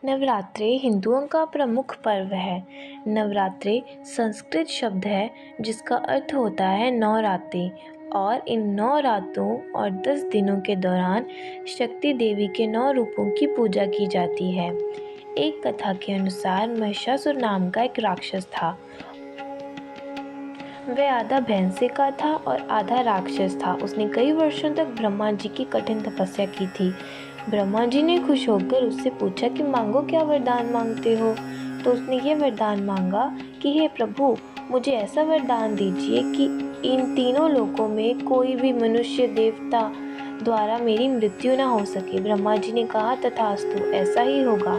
नवरात्रे हिंदुओं का प्रमुख पर्व है। नवरात्रे संस्कृत शब्द है जिसका अर्थ होता है 9 रातें और इन 9 रातों और 10 दिनों के दौरान शक्ति देवी के 9 रूपों की पूजा की जाती है। एक कथा के अनुसार महिषासुर नाम का एक राक्षस था। वह आधा भैंसे का था और आधा राक्षस था। उसने कई वर्षों तक ब्रह्मा जी की कठिन तपस्या की थी। ब्रह्मा जी ने खुश होकर उससे पूछा कि मांगो, क्या वरदान मांगते हो। तो उसने ये वरदान मांगा कि हे प्रभु, मुझे ऐसा वरदान दीजिए कि इन तीनों लोकों में कोई भी मनुष्य देवता द्वारा मेरी मृत्यु न हो सके। ब्रह्मा जी ने कहा तथास्तु, ऐसा ही होगा।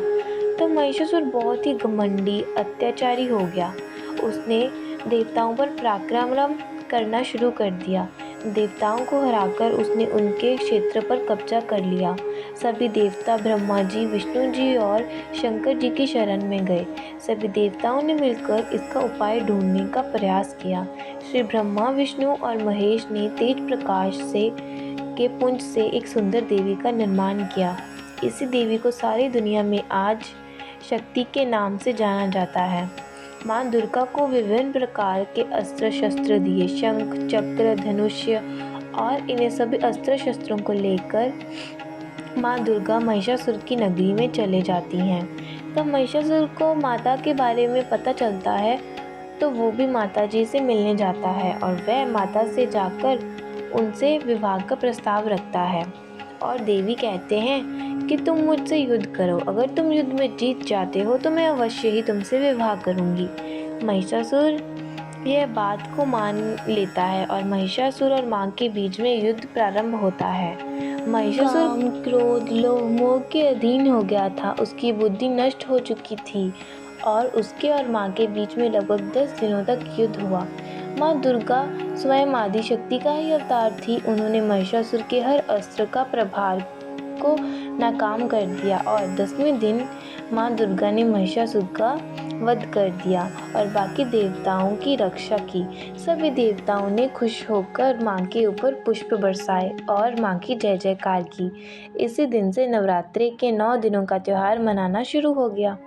तो महिषासुर बहुत ही घमंडी अत्याचारी हो गया। उसने देवताओं पर पराक्रम करना शुरू कर दिया। देवताओं को हराकर उसने उनके क्षेत्र पर कब्जा कर लिया। सभी देवता ब्रह्मा जी, विष्णु जी और शंकर जी की शरण में गए। सभी देवताओं ने मिलकर इसका उपाय ढूंढने का प्रयास किया। श्री ब्रह्मा, विष्णु और महेश ने तेज प्रकाश से के पुंज से एक सुंदर देवी का निर्माण किया। इसी देवी को सारी दुनिया में आज शक्ति के नाम से जाना जाता है। माँ दुर्गा को विभिन्न प्रकार के अस्त्र शस्त्र दिए। शंख, चक्र, धनुष्य और इन्हें सभी अस्त्र शस्त्रों को लेकर माँ दुर्गा महिषासुर की नगरी में चले जाती हैं। तब महिषासुर को माता के बारे में पता चलता है तो वो भी माता जी से मिलने जाता है और वह माता से जाकर उनसे विवाह का प्रस्ताव रखता है। और देवी कहते हैं कि तुम मुझसे युद्ध करो, अगर तुम युद्ध में जीत जाते हो तो मैं अवश्य ही तुमसे विवाह करूंगी। महिषासुर यह बात को मान लेता है और महिषासुर और माँ के बीच में युद्ध प्रारंभ होता है। महिषासुर काम, क्रोध, लोभ, मोह के अधीन हो गया था। उसकी बुद्धि नष्ट हो चुकी थी और उसके और माँ के बीच में लगभग 10 दिनों तक युद्ध हुआ। माँ दुर्गा स्वयं आदिशक्ति का ही अवतार थी। उन्होंने महिषासुर के हर अस्त्र का प्रभार को नाकाम कर दिया और 10वें दिन माँ दुर्गा ने महिषासुर का वध कर दिया और बाकी देवताओं की रक्षा की। सभी देवताओं ने खुश होकर माँ के ऊपर पुष्प बरसाए और माँ की जय जयकार की। इसी दिन से नवरात्रि के 9 दिनों का त्योहार मनाना शुरू हो गया।